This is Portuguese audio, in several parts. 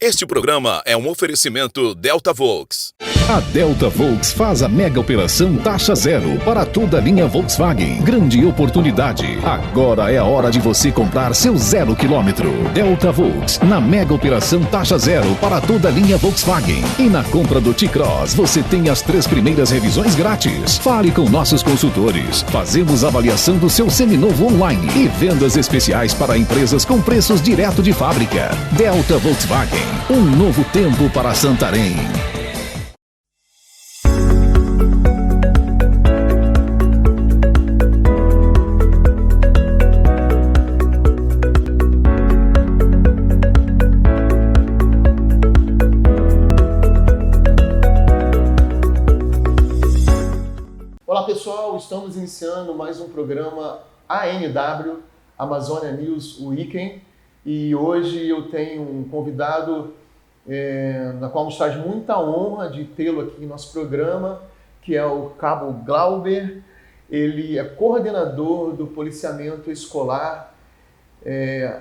Este programa é um oferecimento Delta Volks. A Delta Volks faz a mega operação taxa zero para toda a linha Volkswagen. Grande oportunidade. Agora é a hora de você comprar seu 0 km. Delta Volks, na mega operação taxa zero para toda a linha Volkswagen. E na compra do T-Cross, você tem as 3 primeiras revisões grátis. Fale com nossos consultores. Fazemos avaliação do seu seminovo online e vendas especiais para empresas com preços direto de fábrica. Delta Volkswagen, um novo tempo para Santarém. Olá pessoal, estamos iniciando mais um programa ANW, Amazônia News Weekend, e hoje eu tenho um convidado na qual nos traz muita honra de tê-lo aqui em nosso programa, que é o Cabo Glauber. Ele é coordenador do policiamento escolar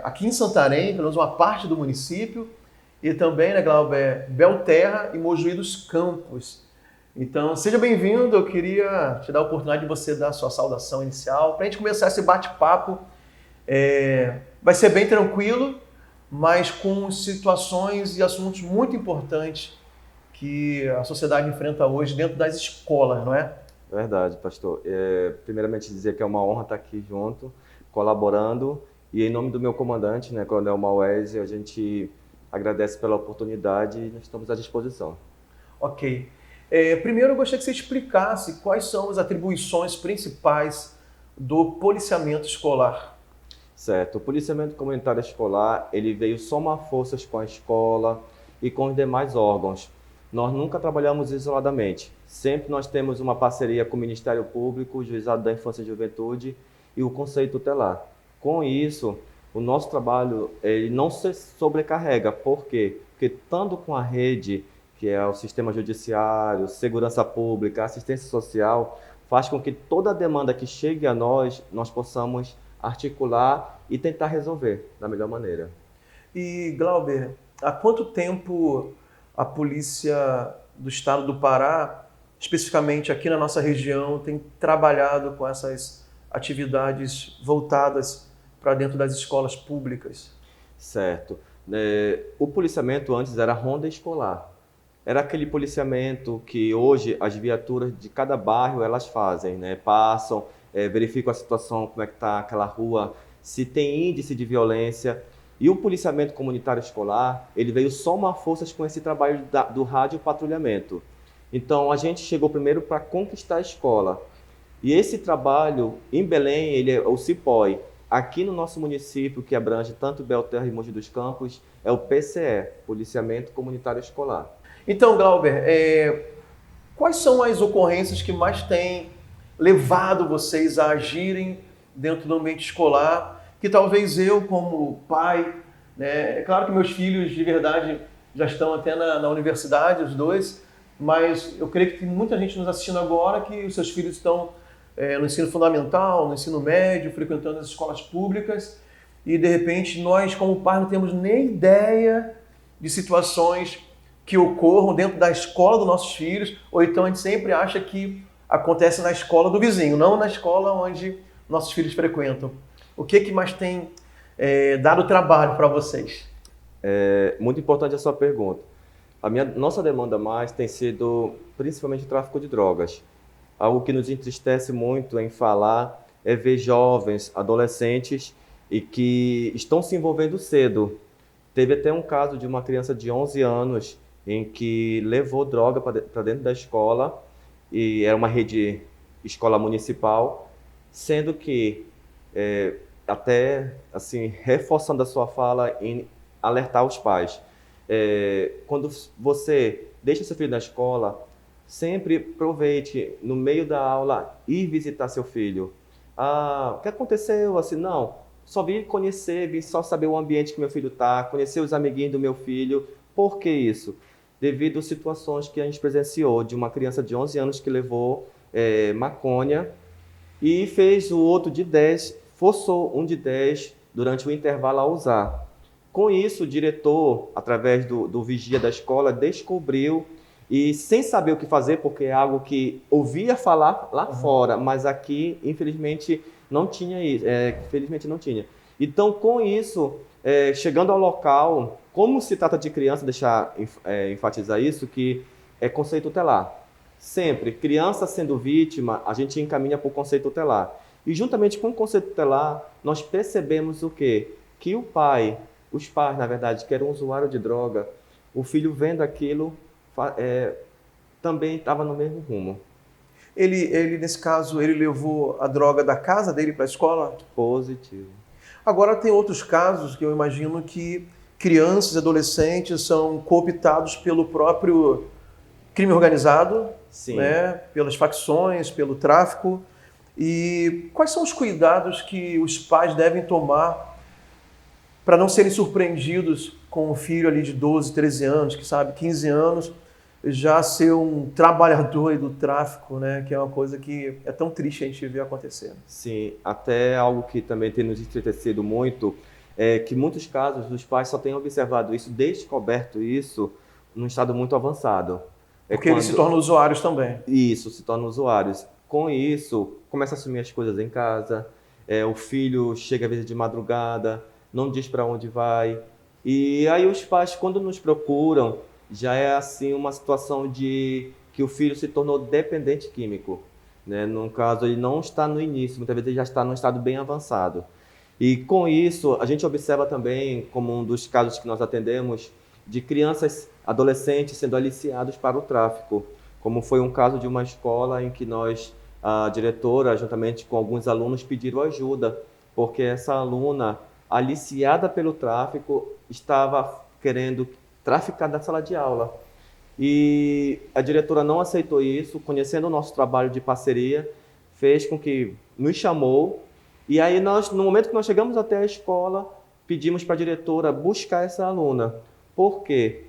aqui em Santarém, pelo menos uma parte do município, e também, né, Glauber, Belterra e Mojuí dos Campos. Então, seja bem-vindo. Eu queria te dar a oportunidade de você dar a sua saudação inicial. Para a gente começar esse bate-papo, vai ser bem tranquilo, mas com situações e assuntos muito importantes que a sociedade enfrenta hoje dentro das escolas, não é? Verdade, pastor. Primeiramente dizer que é uma honra estar aqui junto, colaborando, e em nome do meu comandante, né, Coronel Mauese, a gente agradece pela oportunidade e nós estamos à disposição. Ok. Primeiro eu gostaria que você explicasse quais são as atribuições principais do policiamento escolar. Certo. O policiamento comunitário escolar, ele veio somar forças com a escola e com os demais órgãos. Nós nunca trabalhamos isoladamente. Sempre nós temos uma parceria com o Ministério Público, o Juizado da Infância e Juventude e o Conselho Tutelar. Com isso, o nosso trabalho ele não se sobrecarrega. Por quê? Porque estando com a rede, que é o sistema judiciário, segurança pública, assistência social, faz com que toda a demanda que chegue a nós possamos articular e tentar resolver da melhor maneira. E, Glauber, há quanto tempo a Polícia do Estado do Pará, especificamente aqui na nossa região, tem trabalhado com essas atividades voltadas para dentro das escolas públicas? Certo. O policiamento antes era ronda escolar. Era aquele policiamento que hoje as viaturas de cada bairro elas fazem, né? Passam, verificam a situação, como é que está aquela rua, se tem índice de violência. E o policiamento comunitário escolar, ele veio somar forças com esse trabalho do rádio patrulhamento. Então, a gente chegou primeiro para conquistar a escola. E esse trabalho, em Belém, ele é o CIPOI. Aqui no nosso município, que abrange tanto Belterra e Mogi dos Campos, é o PCE, Policiamento Comunitário Escolar. Então, Glauber, quais são as ocorrências que mais têm levado vocês a agirem dentro do ambiente escolar, que talvez eu, como pai, né, é claro que meus filhos de verdade já estão até na universidade, os dois, mas eu creio que tem muita gente nos assistindo agora que os seus filhos estão no ensino fundamental, no ensino médio, frequentando as escolas públicas, e de repente nós, como pais, não temos nem ideia de situações que ocorram dentro da escola dos nossos filhos, ou então a gente sempre acha que acontece na escola do vizinho, não na escola onde nossos filhos frequentam. O que mais tem dado trabalho para vocês? Muito importante a sua pergunta. Nossa demanda mais tem sido principalmente o tráfico de drogas. Algo que nos entristece muito em falar é ver jovens, adolescentes e que estão se envolvendo cedo. Teve até um caso de uma criança de 11 anos em que levou droga para dentro da escola, e era uma rede escola municipal, sendo que, até assim, reforçando a sua fala em alertar os pais. Quando você deixa seu filho na escola, sempre aproveite, no meio da aula, ir visitar seu filho. O que aconteceu? Assim, não, só vim conhecer, vim só saber o ambiente que meu filho está, conhecer os amiguinhos do meu filho. Por que isso? Devido a situações que a gente presenciou, de uma criança de 11 anos que levou maconha e fez o outro de 10, forçou um de 10 durante o intervalo a usar. com isso, o diretor, através do vigia da escola, descobriu e sem saber o que fazer, porque é algo que ouvia falar lá fora, mas aqui, infelizmente, não tinha isso. Felizmente não tinha. Então, com isso, chegando ao local, como se trata de criança, deixar enfatizar isso, que é conceito tutelar. Sempre, criança sendo vítima, a gente encaminha para o conceito tutelar. E juntamente com o conceito tutelar, nós percebemos o quê? Que os pais, na verdade, que eram usuários de droga, o filho vendo aquilo, também estava no mesmo rumo. Ele, nesse caso, ele levou a droga da casa dele para a escola? Positivo. Agora, tem outros casos que eu imagino que crianças e adolescentes são cooptados pelo próprio crime organizado, Sim. Né, pelas facções, pelo tráfico. E quais são os cuidados que os pais devem tomar para não serem surpreendidos com um filho ali de 12, 13 anos, que sabe, 15 anos, já ser um trabalhador do tráfico, né? Que é uma coisa que é tão triste a gente ver acontecer. Sim, até algo que também tem nos entristecido muito é que em muitos casos os pais só têm observado isso, descoberto isso, num estado muito avançado. Porque eles se tornam usuários também. Isso, se tornam usuários. Com isso, começa a assumir as coisas em casa, o filho chega às vezes de madrugada, não diz para onde vai. E aí os pais, quando nos procuram, já é assim uma situação de que o filho se tornou dependente químico. Né? No caso, ele não está no início, muitas vezes ele já está num estado bem avançado. E com isso, a gente observa também, como um dos casos que nós atendemos, de crianças, adolescentes sendo aliciados para o tráfico. Como foi um caso de uma escola em que a diretora, juntamente com alguns alunos, pediram ajuda, porque essa aluna, aliciada pelo tráfico, estava querendo traficar da sala de aula. E a diretora não aceitou isso, conhecendo o nosso trabalho de parceria, fez com que nos chamou. E aí no momento que nós chegamos até a escola, pedimos para a diretora buscar essa aluna. Por quê?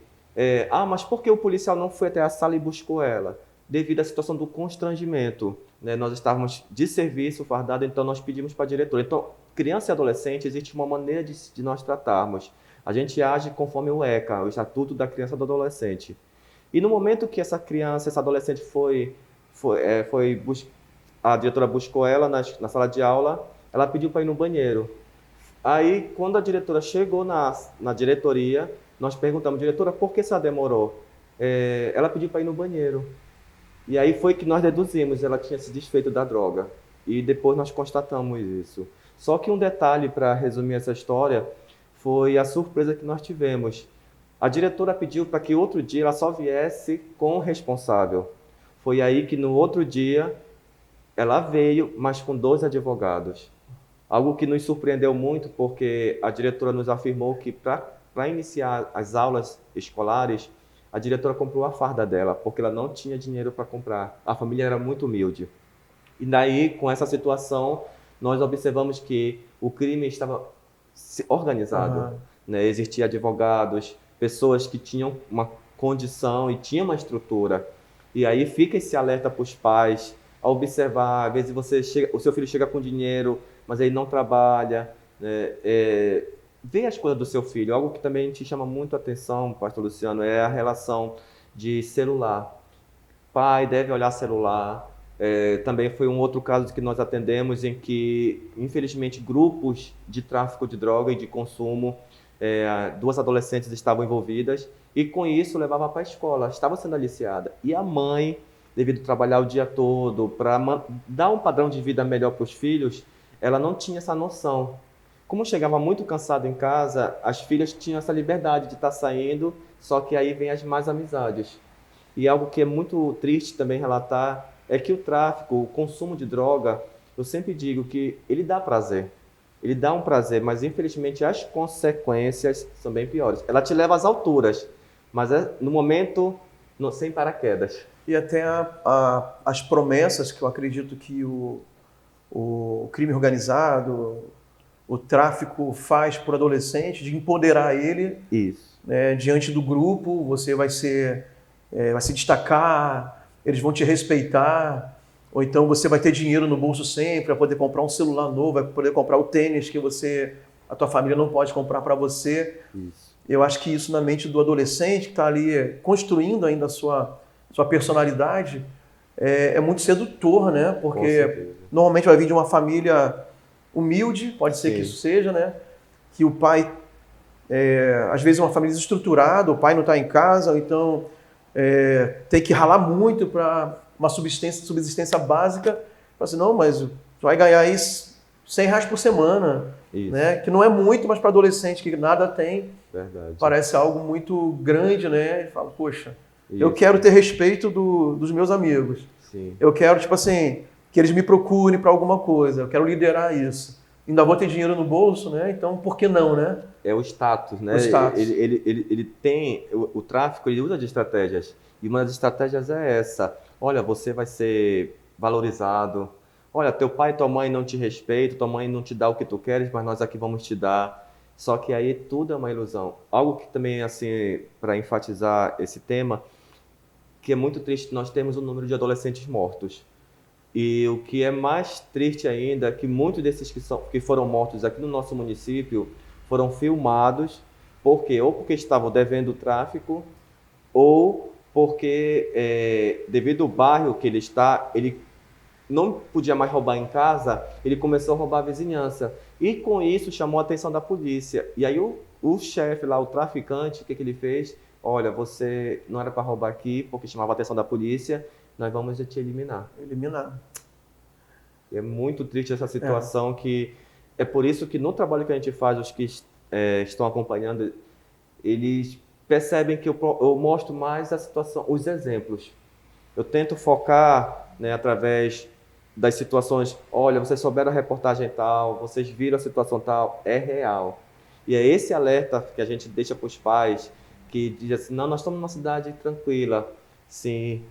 Mas por que o policial não foi até a sala e buscou ela? Devido à situação do constrangimento. Né? Nós estávamos de serviço, fardado, então nós pedimos para a diretora. Então, criança e adolescente, existe uma maneira de nós tratarmos. A gente age conforme o ECA, o Estatuto da Criança e do Adolescente. E no momento que essa criança, essa adolescente a diretora buscou ela na sala de aula, ela pediu para ir no banheiro. Aí, quando a diretora chegou na diretoria, nós perguntamos, diretora, por que ela demorou? Ela pediu para ir no banheiro. E aí foi que nós deduzimos, ela tinha se desfeito da droga. E depois nós constatamos isso. Só que um detalhe para resumir essa história foi a surpresa que nós tivemos. A diretora pediu para que outro dia ela só viesse com o responsável. Foi aí que no outro dia ela veio, mas com 2 advogados. Algo que nos surpreendeu muito, porque a diretora nos afirmou que para iniciar as aulas escolares, a diretora comprou a farda dela, porque ela não tinha dinheiro para comprar. A família era muito humilde. E daí, com essa situação, nós observamos que o crime estava organizado. Né? Existiam advogados, pessoas que tinham uma condição e tinham uma estrutura. E aí fica esse alerta para os pais, a observar, às vezes o seu filho chega com dinheiro, mas ele não trabalha, né? Vê as coisas do seu filho. Algo que também te chama muito a atenção, pastor Luciano, é a relação de celular. Pai deve olhar celular. Também foi um outro caso que nós atendemos em que, infelizmente, grupos de tráfico de droga e de consumo, 2 adolescentes estavam envolvidas e com isso levava para a escola, estava sendo aliciada. E a mãe, devido a trabalhar o dia todo para dar um padrão de vida melhor para os filhos, ela não tinha essa noção. Como chegava muito cansado em casa, as filhas tinham essa liberdade de estar saindo, só que aí vem as más amizades. E algo que é muito triste também relatar é que o tráfico, o consumo de droga, eu sempre digo que ele dá prazer. Ele dá um prazer, mas infelizmente as consequências são bem piores. Ela te leva às alturas, mas no momento sem paraquedas. E até as promessas que eu acredito que o crime organizado, o tráfico faz por adolescente, de empoderar ele. Isso. Né, diante do grupo, você vai se destacar, eles vão te respeitar, ou então você vai ter dinheiro no bolso sempre para poder comprar um celular novo, vai poder comprar o tênis que você a tua família não pode comprar para você. Isso. Eu acho que isso na mente do adolescente que está ali construindo ainda a sua personalidade é muito sedutor, né? Porque normalmente vai vir de uma família humilde, pode ser que isso seja, né? Que o pai, às vezes é uma família desestruturada, o pai não está em casa, ou então tem que ralar muito para uma subsistência básica. Fala assim, não, mas tu vai ganhar aí R$100 por semana, né? Que não é muito, mas para adolescente que nada tem, verdade, parece algo muito grande, né? E fala, poxa, eu quero ter respeito dos meus amigos. Sim. Eu quero, tipo assim, que eles me procurem para alguma coisa. Eu quero liderar isso. Ainda vou ter dinheiro no bolso, né? Então, por que não, né? É o status, né? O status. Ele tem... O tráfico, ele usa de estratégias. E uma das estratégias é essa. Olha, você vai ser valorizado. Olha, teu pai e tua mãe não te respeitam, tua mãe não te dá o que tu queres, mas nós aqui vamos te dar. Só que aí tudo é uma ilusão. Algo que também, assim, para enfatizar esse tema, que é muito triste, nós temos um número de adolescentes mortos. E o que é mais triste ainda é que muitos desses que foram mortos aqui no nosso município foram filmados, ou porque estavam devendo o tráfico, ou porque, devido ao bairro que ele está, ele não podia mais roubar em casa, ele começou a roubar a vizinhança. E com isso chamou a atenção da polícia. E aí o chefe lá, o traficante, o que ele fez? Olha, você não era para roubar aqui, porque chamava a atenção da polícia, nós vamos te eliminar. É muito triste essa situação, que é por isso que no trabalho que a gente faz, os que estão acompanhando, eles percebem que eu mostro mais a situação, os exemplos. Eu tento focar, né, através das situações, olha, vocês souberam a reportagem tal, vocês viram a situação tal, é real. E é esse alerta que a gente deixa para os pais, que diz assim, não, nós estamos numa cidade tranquila, sim,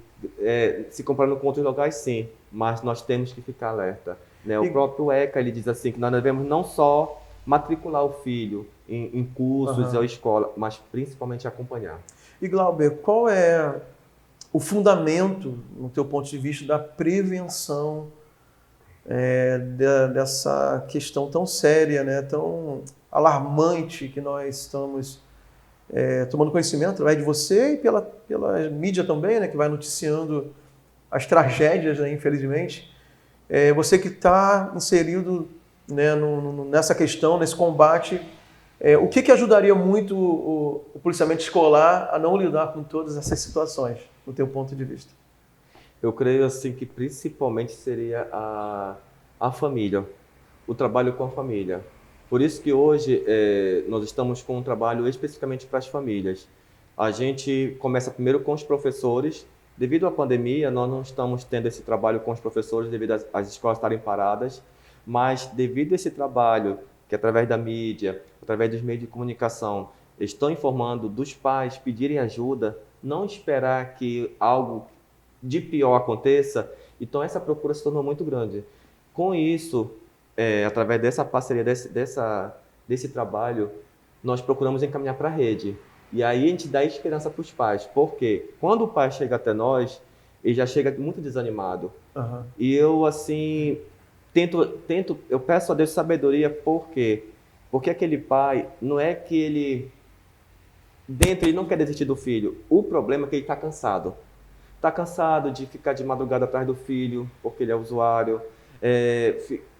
se comparando com outros locais, sim, mas nós temos que ficar alerta. Né? O próprio ECA, ele diz assim, que nós devemos não só matricular o filho em cursos ou escola, mas principalmente acompanhar. E Glauber, qual é o fundamento, no teu ponto de vista, da prevenção dessa questão tão séria, né, tão alarmante que nós estamos tomando conhecimento através de você e pela mídia também, né, que vai noticiando as tragédias, né, infelizmente. Você que está inserido, né, nessa questão, nesse combate, o que ajudaria muito o policiamento escolar a não lidar com todas essas situações, do teu ponto de vista? Eu creio assim que principalmente seria a família, o trabalho com a família. Por isso que hoje nós estamos com um trabalho especificamente para as famílias. A gente começa primeiro com os professores. Devido à pandemia, nós não estamos tendo esse trabalho com os professores devido às escolas estarem paradas, mas devido a esse trabalho, que através da mídia, através dos meios de comunicação, estão informando dos pais pedirem ajuda, não esperar que algo de pior aconteça, então essa procura se tornou muito grande. Com isso, através dessa parceria, desse trabalho, nós procuramos encaminhar para a rede. E aí a gente dá esperança para os pais, porque quando o pai chega até nós, ele já chega muito desanimado. E eu, assim, eu peço a Deus sabedoria, por quê? Porque aquele pai, não é que ele não quer desistir do filho, o problema é que ele está cansado. Está cansado de ficar de madrugada atrás do filho, porque ele é usuário,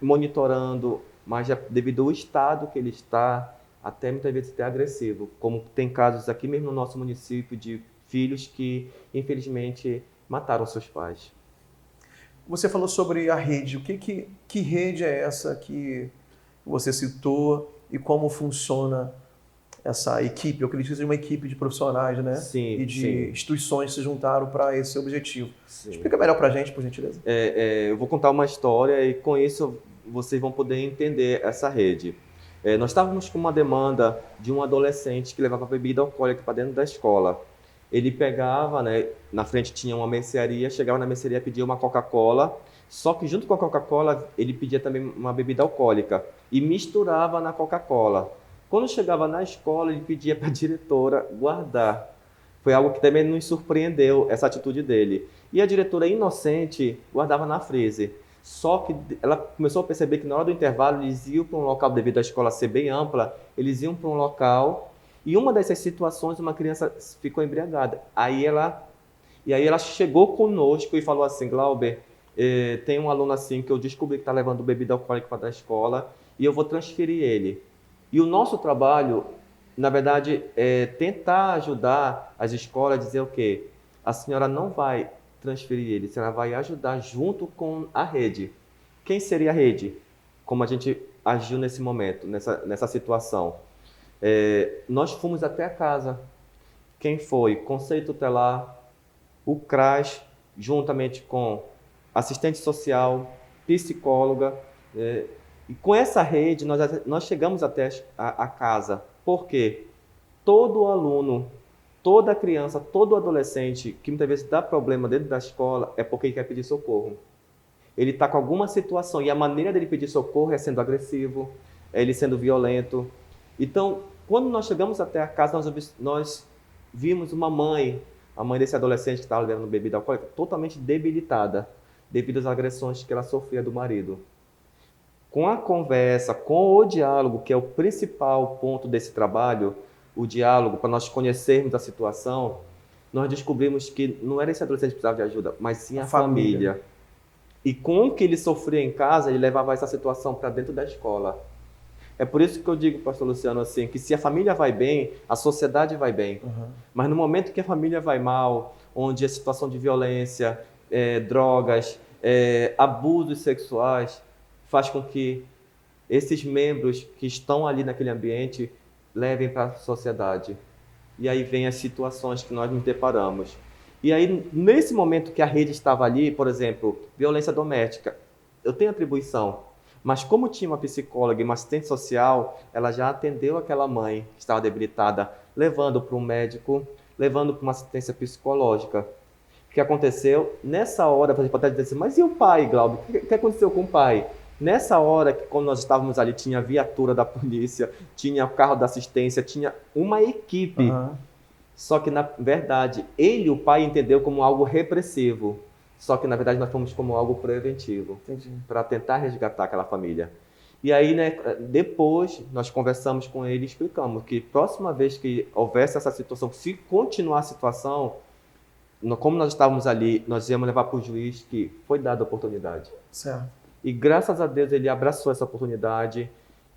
monitorando, mas já, devido ao estado que ele está, até muitas vezes até agressivo, como tem casos aqui mesmo no nosso município de filhos que, infelizmente, mataram seus pais. Você falou sobre a rede. Que rede é essa que você citou e como funciona essa equipe? Eu acredito que seja uma equipe de profissionais, né? Sim, e de instituições se juntaram para esse objetivo. Sim. Explica melhor para a gente, por gentileza. Eu vou contar uma história e com isso vocês vão poder entender essa rede. Nós estávamos com uma demanda de um adolescente que levava bebida alcoólica para dentro da escola. Ele pegava, né, na frente tinha uma mercearia, chegava na mercearia, pedia uma Coca-Cola, só que junto com a Coca-Cola ele pedia também uma bebida alcoólica e misturava na Coca-Cola. Quando chegava na escola, ele pedia para a diretora guardar. Foi algo que também nos surpreendeu, essa atitude dele. E a diretora, inocente, guardava na freezer. Só que ela começou a perceber que na hora do intervalo eles iam para um local, devido à escola ser bem ampla, eles iam para um local e uma dessas situações uma criança ficou embriagada. Aí ela chegou conosco e falou assim: Glauber, tem um aluno assim que eu descobri que está levando bebida alcoólica para a escola e eu vou transferir ele. E o nosso trabalho, na verdade, é tentar ajudar as escolas a dizer o quê? A senhora não vai transferir ele, a senhora vai ajudar junto com a rede. Quem seria a rede? Como a gente agiu nesse momento, nessa situação? Nós fomos até a casa. Quem foi? Conselho Tutelar, o CRAS, juntamente com assistente social, psicóloga. E com essa rede, nós chegamos até a casa. Por quê? Todo aluno, toda criança, todo adolescente que muitas vezes dá problema dentro da escola é porque ele quer pedir socorro. Ele está com alguma situação e a maneira dele pedir socorro é sendo agressivo, é ele sendo violento. Então, quando nós chegamos até a casa, nós vimos uma mãe, a mãe desse adolescente que estava levando bebida alcoólica, totalmente debilitada devido às agressões que ela sofria do marido. Com a conversa, com o diálogo, que é o principal ponto desse trabalho, o diálogo, para nós conhecermos a situação, nós descobrimos que não era esse adolescente que precisava de ajuda, mas sim a família. E com o que ele sofria em casa, ele levava essa situação para dentro da escola. É por isso que eu digo, pastor Luciano, assim, que se a família vai bem, a sociedade vai bem. Mas no momento que a família vai mal, onde a situação de violência, drogas, abusos sexuais, faz com que esses membros que estão ali naquele ambiente levem para a sociedade. E aí vem as situações que nós nos deparamos. E aí, nesse momento que a rede estava ali, por exemplo, violência doméstica, eu tenho atribuição, mas como tinha uma psicóloga e uma assistente social, ela já atendeu aquela mãe que estava debilitada, levando para um médico, levando para uma assistência psicológica. O que aconteceu? Nessa hora, você pode dizer assim, mas e o pai, Glauber? O que aconteceu com o pai? Nessa hora, que quando nós estávamos ali, tinha a viatura da polícia, tinha o carro da assistência, tinha uma equipe. Só que, na verdade, o pai, entendeu como algo repressivo. Só que, na verdade, nós fomos como algo preventivo, para tentar resgatar aquela família. E aí, né, depois, nós conversamos com ele e explicamos que próxima vez que houvesse essa situação, se continuar a situação, como nós estávamos ali, nós íamos levar para o juiz que foi dada a oportunidade. Certo. E graças a Deus ele abraçou essa oportunidade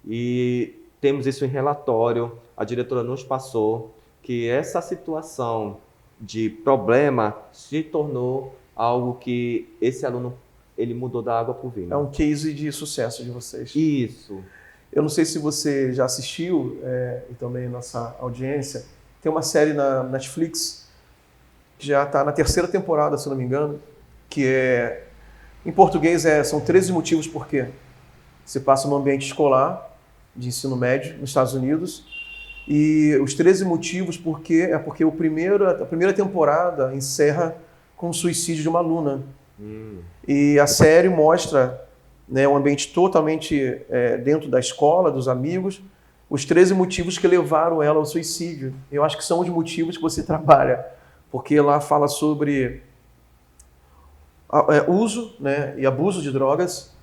e temos isso em relatório, a diretora nos passou que essa situação de problema se tornou algo que esse aluno ele mudou da água para o vinho. É um case de sucesso de vocês. Isso. Eu não sei se você já assistiu, e também nossa audiência, tem uma série na Netflix que já está na 3ª temporada, se não me engano, que em português são 13 motivos por quê. Você passa no ambiente escolar, de ensino médio, nos Estados Unidos, e os 13 motivos por quê é porque a primeira temporada encerra com o suicídio de uma aluna. E a série mostra, né, um ambiente totalmente dentro da escola, dos amigos, os 13 motivos que levaram ela ao suicídio. Eu acho que são os motivos que você trabalha, porque lá fala sobre uso, né, e abuso de drogas,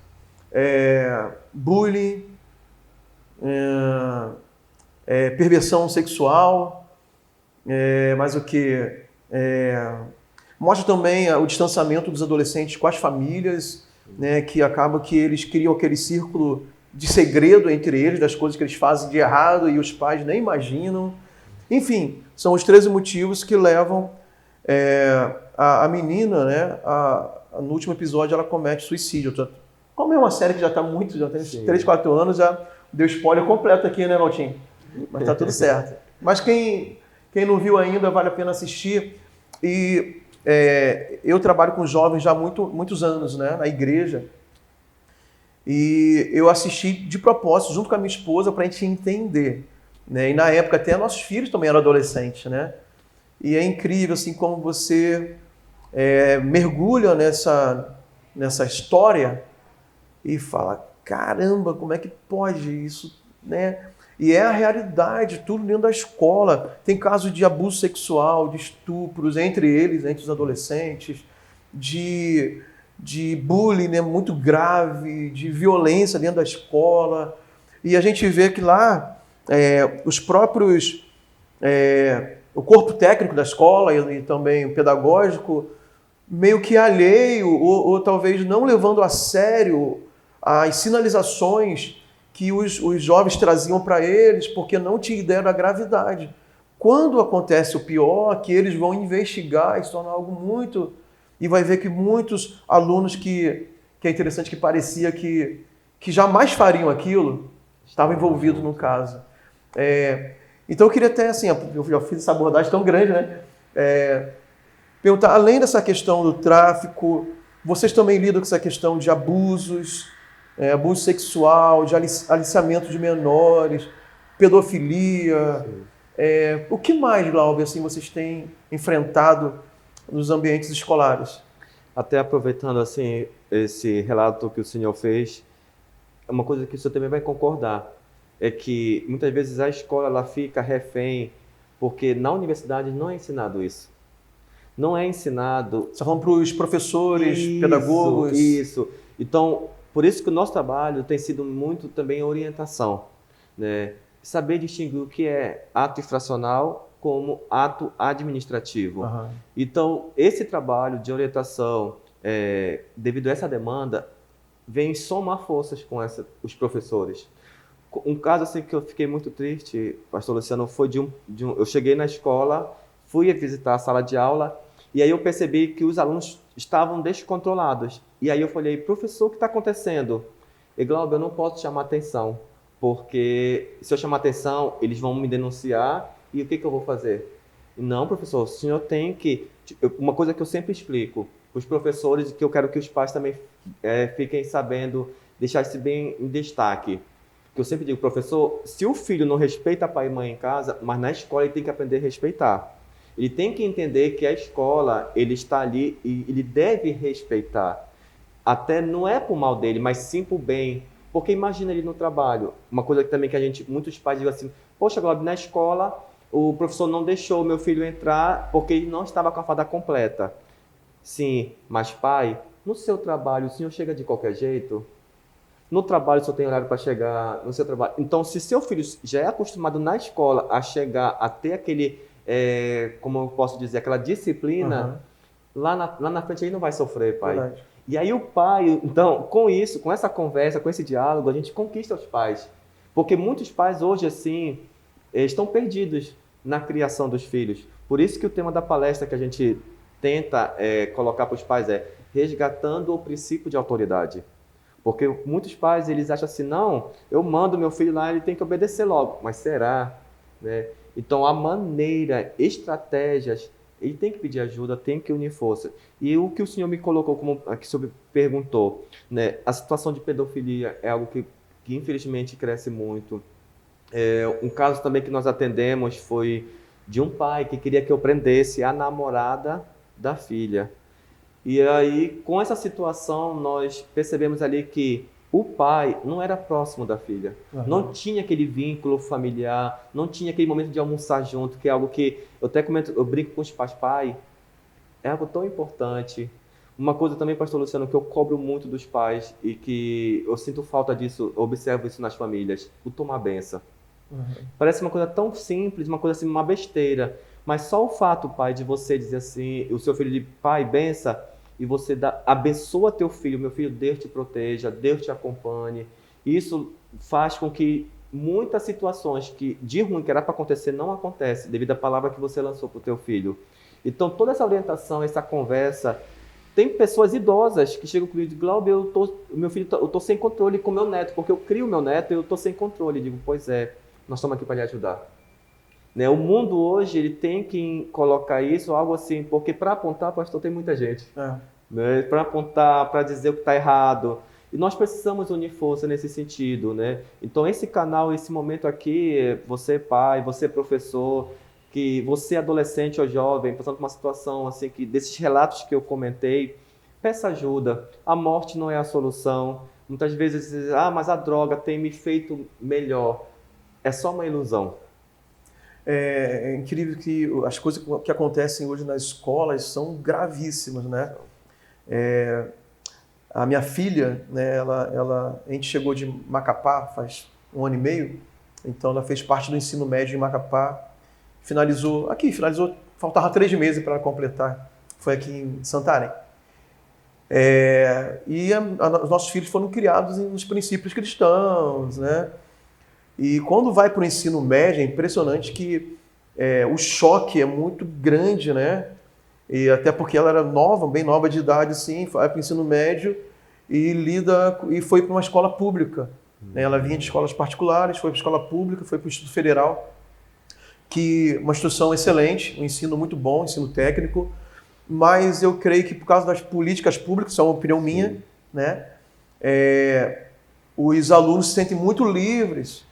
bullying, perversão sexual, mas o que? Mostra também o distanciamento dos adolescentes com as famílias, né, que acaba que eles criam aquele círculo de segredo entre eles, das coisas que eles fazem de errado e os pais nem imaginam. Enfim, são os 13 motivos que levam a menina, né, no último episódio, ela comete suicídio. Como é uma série que já está já tem 3, 4 anos, já deu spoiler completo aqui, né, Valtinho? Mas tá tudo certo. Mas quem não viu ainda, vale a pena assistir. E eu trabalho com jovens já há muitos anos, né, na igreja. E eu assisti de propósito, junto com a minha esposa, para a gente entender. Né? E na época até nossos filhos também eram adolescentes, né? E é incrível assim, como você mergulha nessa história e fala, caramba, como é que pode isso, né? E é a realidade, tudo dentro da escola. Tem casos de abuso sexual, de estupros entre eles, entre os adolescentes, de de bullying, né, muito grave, de violência dentro da escola. E a gente vê que lá os próprios, o corpo técnico da escola e também o pedagógico, meio que alheio ou talvez não levando a sério as sinalizações que os jovens traziam para eles, porque não tinha ideia da gravidade. Quando acontece o pior, que eles vão investigar e se torna algo muito... E vai ver que muitos alunos que é interessante, que parecia que jamais fariam aquilo, estavam envolvidos no caso. Então eu queria até, assim, eu já fiz essa abordagem tão grande, né? Perguntar, além dessa questão do tráfico, vocês também lidam com essa questão de abusos, abuso sexual, de aliciamento de menores, pedofilia. O que mais, Glauber, assim, vocês têm enfrentado nos ambientes escolares? Até aproveitando assim esse relato que o senhor fez, uma coisa que o senhor também vai concordar é que muitas vezes a escola ela fica refém porque na universidade não é ensinado isso. Não é ensinado. Você está falando para os professores, pedagogos? Isso. Então, por isso que o nosso trabalho tem sido muito também orientação, né? Saber distinguir o que é ato infracional como ato administrativo. Uhum. Então, esse trabalho de orientação, devido a essa demanda, vem somar forças com os professores. Um caso assim que eu fiquei muito triste, pastor Luciano, foi eu cheguei na escola, fui visitar a sala de aula, e aí eu percebi que os alunos estavam descontrolados. E aí eu falei, professor, o que está acontecendo? E Glauber, eu não posso chamar atenção, porque se eu chamar atenção, eles vão me denunciar, e o que eu vou fazer? Não, professor, o senhor tem que... Uma coisa que eu sempre explico, os professores, que eu quero que os pais também fiquem sabendo, deixar isso bem em destaque. Que eu sempre digo, professor, se o filho não respeita pai e mãe em casa, mas na escola ele tem que aprender a respeitar. Ele tem que entender que a escola, ele está ali e ele deve respeitar. Até não é por mal dele, mas sim por bem. Porque imagina ele no trabalho. Uma coisa que também que muitos pais dizem assim, poxa, Glauber, na escola o professor não deixou o meu filho entrar porque ele não estava com a farda completa. Sim, mas pai, no seu trabalho o senhor chega de qualquer jeito? No trabalho o senhor tem horário para chegar, no seu trabalho. Então, se seu filho já é acostumado na escola a chegar, a ter aquele, como eu posso dizer, aquela disciplina, lá na frente ele não vai sofrer, pai. Verdade. E aí o pai, então, com isso, com essa conversa, com esse diálogo, a gente conquista os pais. Porque muitos pais hoje, assim, estão perdidos na criação dos filhos. Por isso que o tema da palestra que a gente tenta colocar para os pais é resgatando o princípio de autoridade. Porque muitos pais, eles acham assim, não, eu mando meu filho lá, ele tem que obedecer logo. Mas será? Né? Então, a maneira, estratégias, ele tem que pedir ajuda, tem que unir força. E o que o senhor me colocou, como aqui o senhor perguntou, né? A situação de pedofilia é algo que infelizmente cresce muito. Um caso também que nós atendemos foi de um pai que queria que eu prendesse a namorada da filha. E aí, com essa situação, nós percebemos ali que o pai não era próximo da filha. Não tinha aquele vínculo familiar, não tinha aquele momento de almoçar junto, que é algo que eu até comento, eu brinco com os pais, pai, é algo tão importante. Uma coisa também, pastor Luciano, que eu cobro muito dos pais e que eu sinto falta disso, observo isso nas famílias, o tomar benção. Parece uma coisa tão simples, uma coisa assim, uma besteira, mas só o fato, pai, de você dizer assim, o seu filho de pai, benção, e você abençoa teu filho, meu filho, Deus te proteja, Deus te acompanhe. Isso faz com que muitas situações que de ruim que era para acontecer não acontece, devido à palavra que você lançou para o teu filho. Então, toda essa orientação, essa conversa, tem pessoas idosas que chegam comigo e dizem, Glauber, meu filho, eu estou sem controle com meu neto, porque eu crio meu neto e eu estou sem controle. Eu digo, pois é, nós estamos aqui para lhe ajudar. Né? O mundo hoje ele tem que colocar isso, algo assim, porque para apontar, pastor, tem muita gente. Né? Para apontar, para dizer o que está errado. E nós precisamos unir força nesse sentido. Né? Então, esse canal, esse momento aqui, você pai, você professor, que você adolescente ou jovem, passando por uma situação assim, que desses relatos que eu comentei, peça ajuda. A morte não é a solução. Muitas vezes, mas a droga tem me feito melhor. É só uma ilusão. É incrível que as coisas que acontecem hoje nas escolas são gravíssimas, né? A minha filha, né, a gente chegou de Macapá faz 1 ano e meio, então ela fez parte do ensino médio em Macapá, finalizou, faltava 3 meses para completar, foi aqui em Santarém. Os nossos filhos foram criados nos princípios cristãos, né? E quando vai para o ensino médio, é impressionante que o choque é muito grande, né? E até porque ela era nova, bem nova de idade, assim, vai para o ensino médio e foi para uma escola pública. Né? Ela vinha de escolas particulares, foi para a escola pública, foi para o Instituto Federal, que uma instrução excelente, um ensino muito bom, um ensino técnico, mas eu creio que por causa das políticas públicas, isso é uma opinião minha, né? Os alunos se sentem muito livres,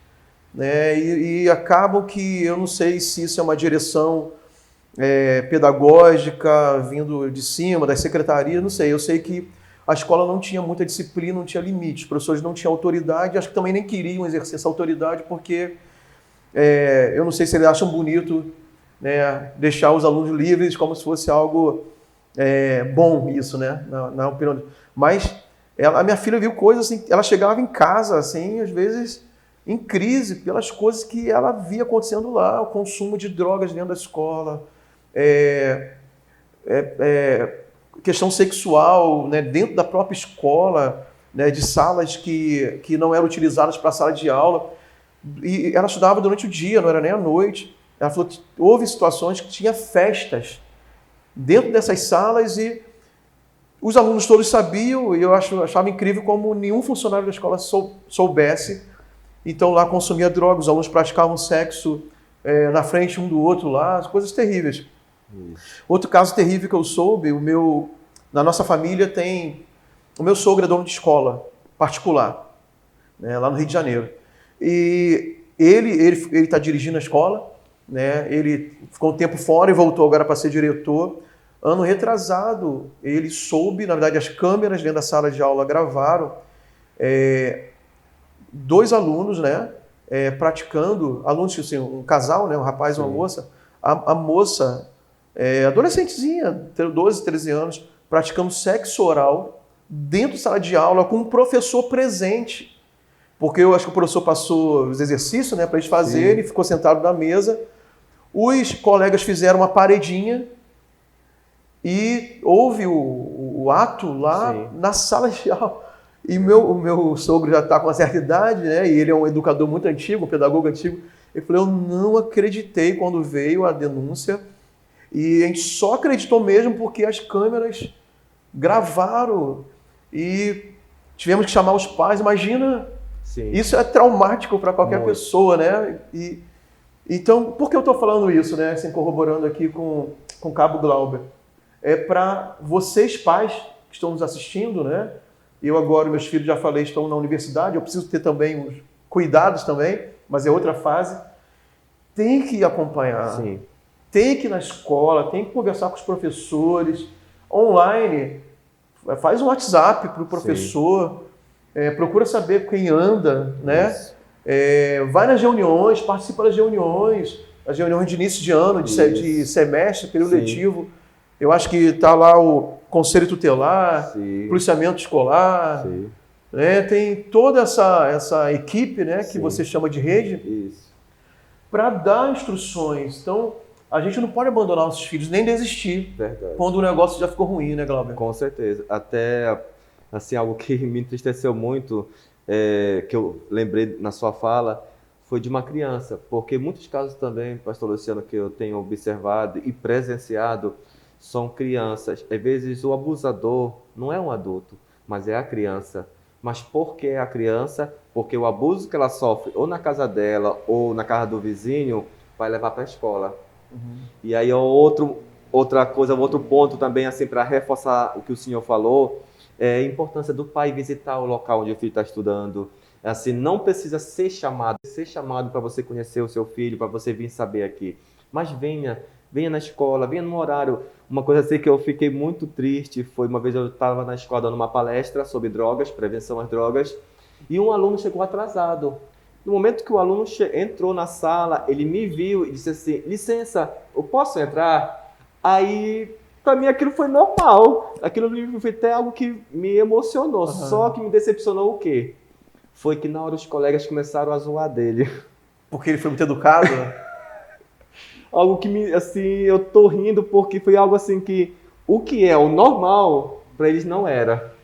né? E acabam que, eu não sei se isso é uma direção pedagógica vindo de cima, das secretarias, não sei. Eu sei que a escola não tinha muita disciplina, não tinha limite, os professores não tinham autoridade, acho que também nem queriam exercer essa autoridade, porque eu não sei se eles acham bonito, né, deixar os alunos livres como se fosse algo bom isso, né, na opinião. Mas a minha filha viu coisas assim, ela chegava em casa, assim, às vezes em crise pelas coisas que ela via acontecendo lá, o consumo de drogas dentro da escola, questão sexual, né, dentro da própria escola, né, de salas que não eram utilizadas para sala de aula. E ela estudava durante o dia, não era nem à noite. Ela falou que houve situações que tinha festas dentro dessas salas e os alunos todos sabiam, e eu achava incrível como nenhum funcionário da escola soubesse. Então lá consumia drogas, os alunos praticavam sexo na frente um do outro lá, coisas terríveis. Outro caso terrível que eu soube, na nossa família o meu sogro é dono de escola particular, né, lá no Rio de Janeiro. E ele está dirigindo a escola, né, ele ficou um tempo fora e voltou agora para ser diretor. Ano retrasado, ele soube, na verdade as câmeras dentro da sala de aula gravaram 2 alunos, né, praticando, alunos, assim, um casal, né, um rapaz e uma moça, a moça, adolescentezinha, 12, 13 anos, praticando sexo oral dentro da sala de aula com um professor presente. Porque eu acho que o professor passou os exercícios, né, para eles fazerem, ficou sentado na mesa. Os colegas fizeram uma paredinha e houve o ato lá na sala de aula. E o meu sogro já está com uma certa idade, né, e ele é um educador muito antigo, um pedagogo antigo. Ele falou, eu não acreditei quando veio a denúncia. E a gente só acreditou mesmo porque as câmeras gravaram e tivemos que chamar os pais. Imagina, isso é traumático para qualquer pessoa, né? Então, por que eu estou falando isso, né? Assim, corroborando aqui com o Cabo Glauber. É para vocês pais que estão nos assistindo, né? Eu agora, meus filhos, já falei, estão na universidade, eu preciso ter também os cuidados também, mas é outra fase. Tem que acompanhar. Sim. Tem que ir na escola, tem que conversar com os professores, online, faz um WhatsApp para o professor, procura saber quem anda, né? Vai nas reuniões, participa das reuniões, as reuniões de início de ano, de semestre, período letivo. Eu acho que está lá o conselho tutelar, policiamento escolar, né? Tem toda essa equipe, né, que você chama de rede, para dar instruções. Então, a gente não pode abandonar nossos filhos, nem desistir. Verdade. Quando o negócio já ficou ruim, né, Glauber? Com certeza. Até, assim, algo que me entristeceu muito, que eu lembrei na sua fala, foi de uma criança. Porque muitos casos também, pastor Luciano, que eu tenho observado e presenciado, são crianças. Às vezes o abusador não é um adulto, mas é a criança. Mas por que a criança? Porque o abuso que ela sofre ou na casa dela ou na casa do vizinho vai levar para a escola. E aí outra coisa, outro ponto também, assim, para reforçar o que o senhor falou, é a importância do pai visitar o local onde o filho está estudando. Assim, não precisa ser chamado para você conhecer o seu filho, para você vir saber aqui. Mas venha na escola, venha no horário. Uma coisa assim que eu fiquei muito triste foi uma vez eu estava na escola dando uma palestra sobre drogas, prevenção às drogas, e um aluno chegou atrasado. No momento que o aluno entrou na sala, ele me viu e disse assim, licença, eu posso entrar? Aí para mim aquilo foi normal. Aquilo foi até algo que me emocionou. Só que me decepcionou o quê? Foi que na hora os colegas começaram a zoar dele. Porque ele foi muito educado? Algo que me, assim, eu tô rindo porque foi algo assim que o que é o normal para eles não era.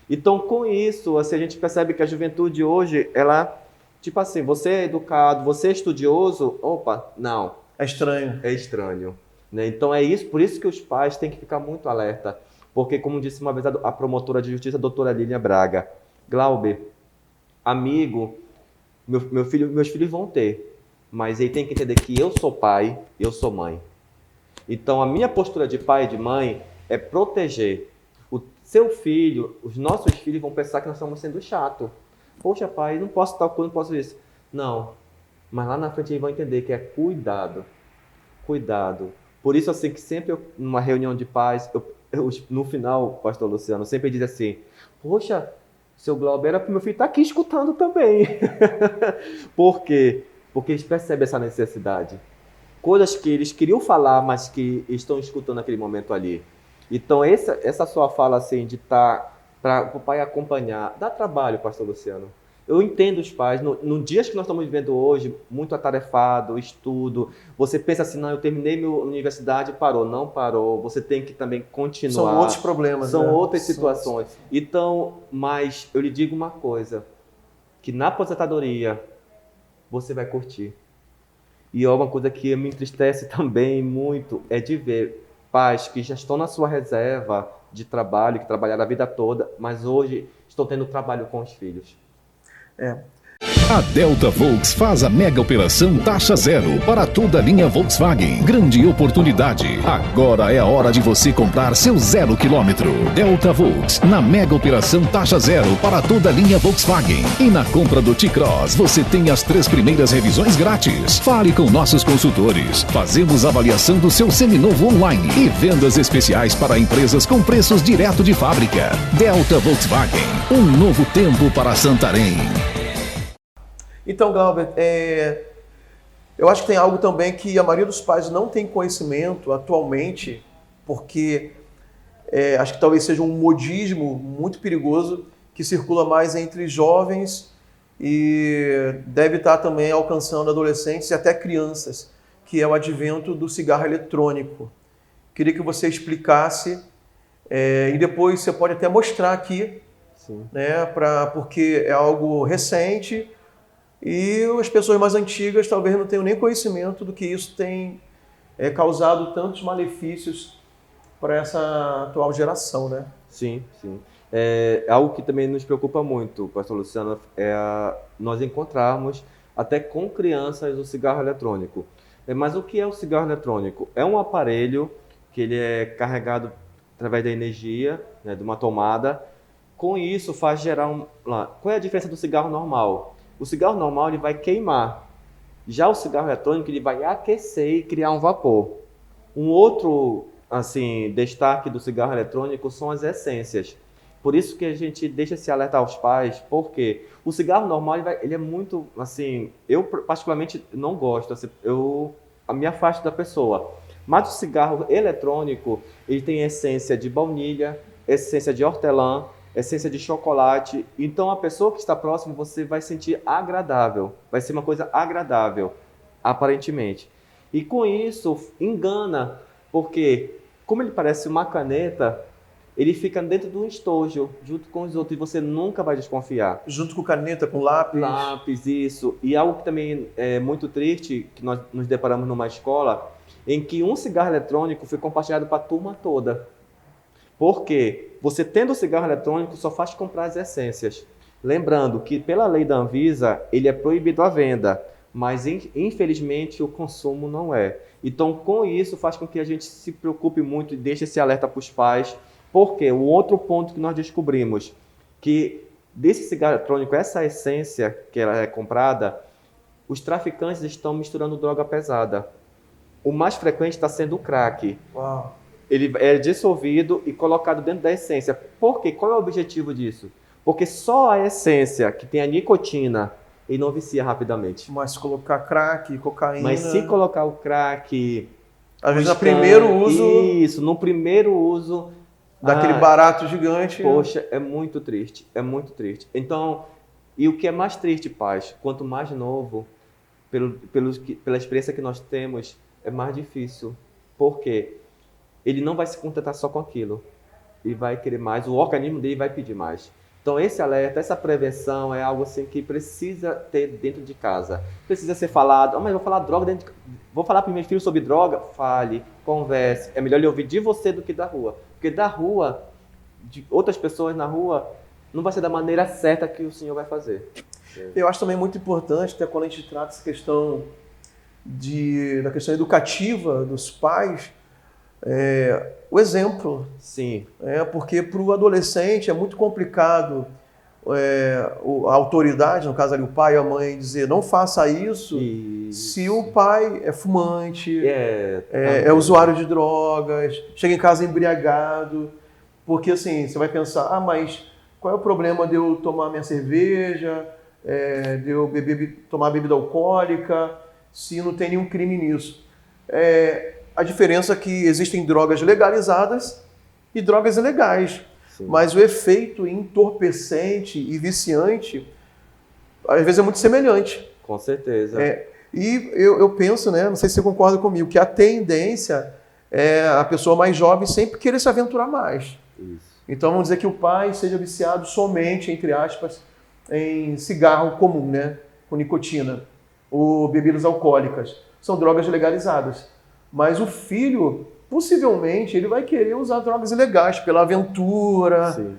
Então, com isso, assim, a gente percebe que a juventude hoje, ela, tipo assim, você é educado, você é estudioso, opa, não. É estranho. É estranho. Né? Então, é isso, por isso que os pais têm que ficar muito alerta. Porque, como disse uma vez a promotora de justiça, a doutora Lília Braga, Glauber, amigo, meus filhos vão ter, mas ele tem que entender que eu sou pai, eu sou mãe. Então, a minha postura de pai e de mãe é proteger. O seu filho, os nossos filhos vão pensar que nós estamos sendo chato. Poxa, pai, não posso tal coisa, não posso isso. Não, mas lá na frente eles vão entender que é cuidado. Cuidado. Por isso, assim, que sempre numa reunião de pais, no final, pastor Luciano, sempre diz assim, poxa, seu Glauber, era para o meu filho estar aqui escutando também. Por quê? Porque eles percebem essa necessidade. Coisas que eles queriam falar, mas que estão escutando naquele momento ali. Então, essa sua fala, assim, de estar para o pai acompanhar, dá trabalho, pastor Luciano. Eu entendo os pais, no dias que nós estamos vivendo hoje, muito atarefado, estudo, você pensa assim, não, eu terminei minha universidade, parou. Não parou, você tem que também continuar. São outros problemas, São né? outras situações. Então, mas eu lhe digo uma coisa, que na aposentadoria você vai curtir. E uma coisa que me entristece também muito é de ver pais que já estão na sua reserva de trabalho, que trabalharam a vida toda, mas hoje estão tendo trabalho com os filhos. A Delta Volks faz a mega operação taxa zero para toda a linha Volkswagen. Grande oportunidade. Agora é a hora de você comprar seu 0 km. Delta Volks, na mega operação taxa zero para toda a linha Volkswagen. E na compra do T-Cross, você tem as 3 primeiras revisões grátis. Fale com nossos consultores. Fazemos avaliação do seu seminovo online e vendas especiais para empresas com preços direto de fábrica. Delta Volkswagen, um novo tempo para Santarém. Então, Glauber, eu acho que tem algo também que a maioria dos pais não tem conhecimento atualmente, porque acho que talvez seja um modismo muito perigoso que circula mais entre jovens e deve estar também alcançando adolescentes e até crianças, que é o advento do cigarro eletrônico. Queria que você explicasse e depois você pode até mostrar aqui, né, porque é algo recente. E as pessoas mais antigas talvez não tenham nem conhecimento do que isso tem causado tantos malefícios para essa atual geração, né? Sim, sim. Algo que também nos preocupa muito, pastor Luciano, nós encontrarmos até com crianças o cigarro eletrônico. Mas o que é o cigarro eletrônico? É um aparelho que ele é carregado através da energia, né, de uma tomada. Com isso faz gerar Qual é a diferença do cigarro normal? O cigarro normal ele vai queimar. Já o cigarro eletrônico ele vai aquecer e criar um vapor. Um outro assim, destaque do cigarro eletrônico são as essências. Por isso que a gente deixa esse alerta aos pais, porque o cigarro normal ele é muito, assim, eu particularmente não gosto, assim, eu me afasto da pessoa. Mas o cigarro eletrônico ele tem essência de baunilha, essência de hortelã, essência de chocolate. Então, a pessoa que está próxima, você vai sentir agradável. Vai ser uma coisa agradável, aparentemente. E com isso, engana, porque como ele parece uma caneta, ele fica dentro de um estojo, junto com os outros, e você nunca vai desconfiar. Junto com caneta, com lápis. Lápis, isso. E algo que também é muito triste, que nós nos deparamos numa escola, em que um cigarro eletrônico foi compartilhado para a turma toda. Porque você tendo o cigarro eletrônico só faz comprar as essências. Lembrando que pela lei da Anvisa ele é proibido a venda, mas infelizmente o consumo não é. Então com isso faz com que a gente se preocupe muito e deixe esse alerta para os pais, porque o outro ponto que nós descobrimos, que desse cigarro eletrônico, essa essência que ela é comprada, os traficantes estão misturando droga pesada. O mais frequente está sendo o crack. Uau. Ele é dissolvido e colocado dentro da essência. Por quê? Qual é o objetivo disso? Porque só a essência que tem a nicotina, ele não vicia rapidamente. Mas se colocar crack, cocaína... Mas se colocar o crack, Às vezes, no primeiro uso... Isso, no primeiro uso... Daquele barato gigante. Poxa, é muito triste, é muito triste. Então, e o que é mais triste, pais, quanto mais novo, pela experiência que nós temos, é mais difícil. Por quê? Ele não vai se contentar só com aquilo. Ele vai querer mais, o organismo dele vai pedir mais. Então, esse alerta, essa prevenção é algo assim que precisa ter dentro de casa. Precisa ser falado. Mas eu vou falar droga dentro de... Vou falar para o meu filho sobre droga? Fale, converse. É melhor ele ouvir de você do que da rua. Porque da rua, de outras pessoas na rua, não vai ser da maneira certa que o senhor vai fazer. Eu acho também muito importante, até quando a gente trata essa questão da questão educativa dos pais, o exemplo. Sim. Porque para o adolescente é muito complicado a autoridade, no caso ali o pai e a mãe, dizer não faça isso. Se o pai é fumante, é usuário de drogas, chega em casa embriagado, porque assim, você vai pensar, mas qual é o problema de eu tomar minha cerveja, de eu tomar bebida alcoólica, se não tem nenhum crime nisso? A diferença é que existem drogas legalizadas e drogas ilegais. Sim. Mas o efeito entorpecente e viciante, às vezes, é muito semelhante. Com certeza. E eu penso, né, não sei se você concorda comigo, que a tendência é a pessoa mais jovem sempre querer se aventurar mais. Isso. Então, vamos dizer que o pai seja viciado somente, entre aspas, em cigarro comum, né, com nicotina, ou bebidas alcoólicas. São drogas legalizadas. Mas o filho, possivelmente, ele vai querer usar drogas ilegais pela aventura, sim,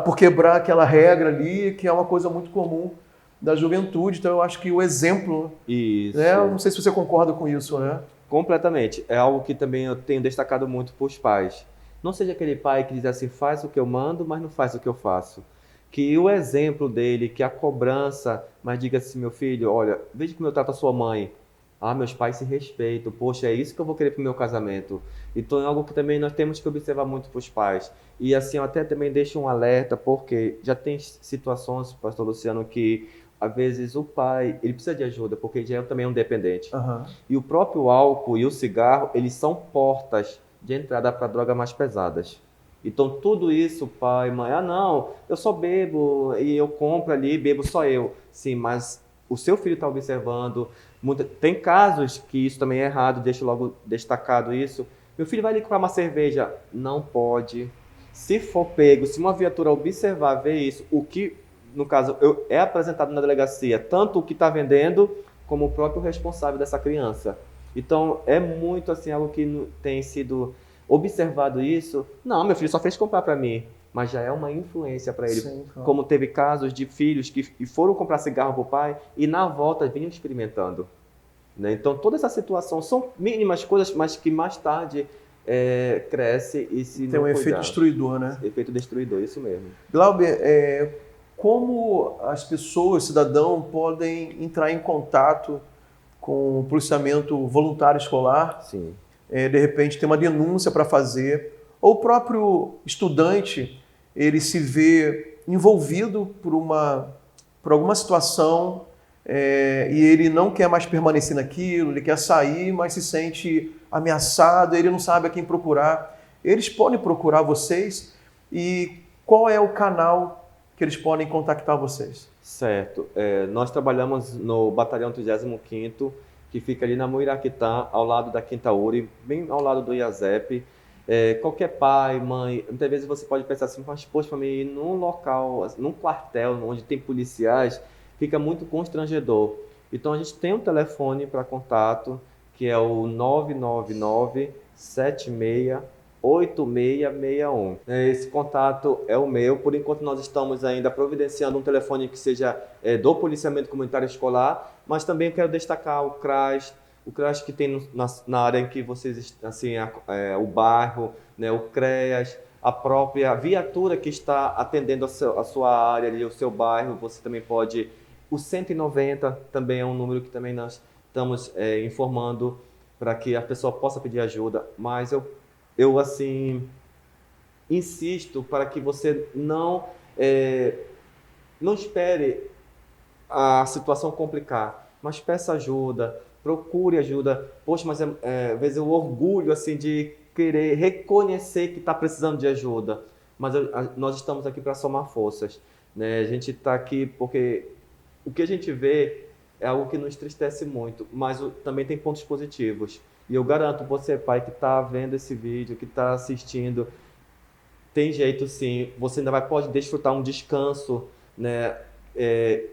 por quebrar aquela regra ali, que é uma coisa muito comum da juventude. Então, eu acho que o exemplo... Isso. Né? Não sei se você concorda com isso, né? Completamente. É algo que também eu tenho destacado muito para os pais. Não seja aquele pai que diz assim, faz o que eu mando, mas não faz o que eu faço. Que o exemplo dele, que a cobrança, mas diga assim, meu filho, olha, veja como eu trato a sua mãe. Meus pais se respeitam. Poxa, é isso que eu vou querer para o meu casamento. Então é algo que também nós temos que observar muito para os pais. E assim, eu até também deixo um alerta, porque já tem situações, pastor Luciano, que às vezes o pai, ele precisa de ajuda, porque já é também um dependente. Uhum. E o próprio álcool e o cigarro, eles são portas de entrada para drogas mais pesadas. Então tudo isso, pai, mãe, não, eu só bebo e eu compro ali, bebo só eu. Sim, mas o seu filho está observando. Tem casos que isso também é errado, deixo logo destacado isso. Meu filho vai ali comprar uma cerveja, não pode. Se for pego, se uma viatura observar, ver isso, o que, no caso, é apresentado na delegacia, tanto o que está vendendo, como o próprio responsável dessa criança. Então, é muito assim, algo que tem sido observado isso. Não, meu filho só fez comprar para mim. Mas já é uma influência para ele. Sim, claro. Como teve casos de filhos que foram comprar cigarro para o pai e na volta vinham experimentando. Né? Então, toda essa situação são mínimas coisas, mas que mais tarde cresce e se tem um efeito destruidor, né? Efeito destruidor, isso mesmo. Glauber, como as pessoas, cidadão, podem entrar em contato com o policiamento voluntário escolar? Sim. De repente, ter uma denúncia para fazer. Ou o próprio estudante, ele se vê envolvido por alguma situação e ele não quer mais permanecer naquilo, ele quer sair, mas se sente ameaçado, ele não sabe a quem procurar. Eles podem procurar vocês e qual é o canal que eles podem contactar vocês? Certo. Nós trabalhamos no Batalhão 35º, que fica ali na Muiraquitã, ao lado da Quinta Uri, bem ao lado do IASEP. Qualquer pai, mãe, muitas vezes você pode pensar assim, mas poxa, para mim ir num local, num quartel onde tem policiais, fica muito constrangedor. Então a gente tem um telefone para contato, que é o 999-76-8661. Esse contato é o meu. Por enquanto nós estamos ainda providenciando um telefone que seja do policiamento comunitário escolar, mas também quero destacar o CRAS que tem na área em que vocês, assim, o bairro, né, o CREAS, a própria viatura que está atendendo a sua área, ali, o seu bairro, você também pode... O 190 também é um número que também nós estamos informando para que a pessoa possa pedir ajuda, mas eu assim, insisto para que você não espere a situação complicar, mas peça ajuda, procure ajuda. Poxa, mas às vezes o orgulho assim, de querer reconhecer que está precisando de ajuda. Mas nós estamos aqui para somar forças, né? A gente está aqui porque o que a gente vê é algo que nos entristece muito, mas também tem pontos positivos. E eu garanto, você, pai, que está vendo esse vídeo, que está assistindo, tem jeito sim, você ainda pode desfrutar um descanso, né?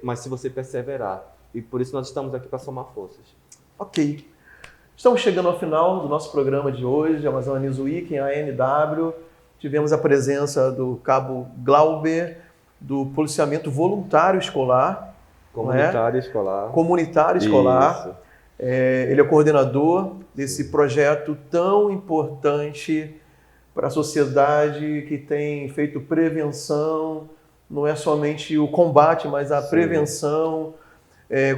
Mas se você perseverar. E por isso nós estamos aqui para somar forças. Ok. Estamos chegando ao final do nosso programa de hoje, Amazônia News Week, a ANW. Tivemos a presença do Cabo Glauber, do Policiamento Voluntário Escolar. Comunitário escolar. Comunitário escolar. Ele é coordenador desse projeto tão importante para a sociedade, que tem feito prevenção, não é somente o combate, mas a prevenção,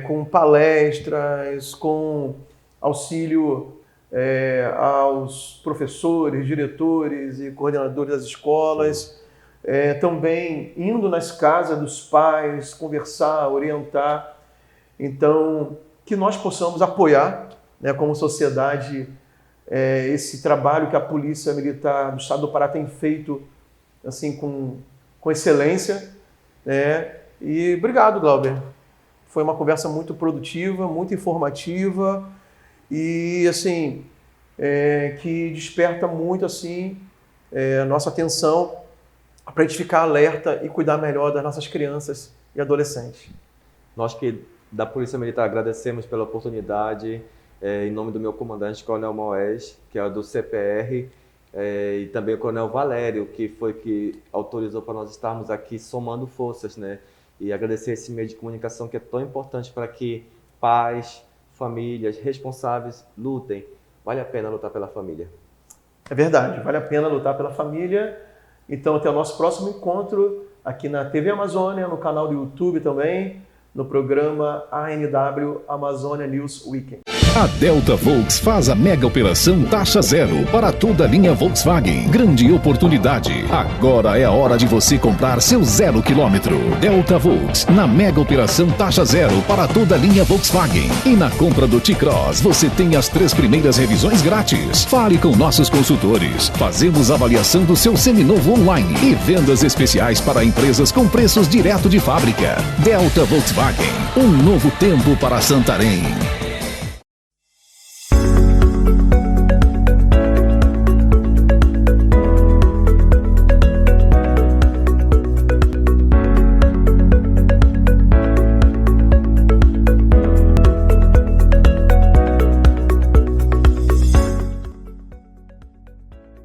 com palestras, com auxílio aos professores, diretores e coordenadores das escolas, também indo nas casas dos pais, conversar, orientar. Então, que nós possamos apoiar, né, como sociedade, esse trabalho que a Polícia Militar do Estado do Pará tem feito assim, com excelência. E obrigado, Glauber. Foi uma conversa muito produtiva, muito informativa e assim, que desperta muito assim, a nossa atenção para a gente ficar alerta e cuidar melhor das nossas crianças e adolescentes. Nós que da Polícia Militar agradecemos pela oportunidade, em nome do meu comandante, Coronel Moés, que é do CPR, e também o Coronel Valério, que autorizou para nós estarmos aqui somando forças, né? E agradecer esse meio de comunicação que é tão importante para que pais, famílias, responsáveis lutem. Vale a pena lutar pela família. É verdade, vale a pena lutar pela família. Então, até o nosso próximo encontro aqui na TV Amazônia, no canal do YouTube também, no programa ANW Amazônia News Weekend. A Delta Volks faz a mega operação taxa zero para toda a linha Volkswagen. Grande oportunidade. Agora é a hora de você comprar seu 0 km. Delta Volks, na mega operação taxa zero para toda a linha Volkswagen. E na compra do T-Cross, você tem as 3 primeiras revisões grátis. Fale com nossos consultores. Fazemos avaliação do seu seminovo online e vendas especiais para empresas com preços direto de fábrica. Delta Volkswagen, um novo tempo para Santarém.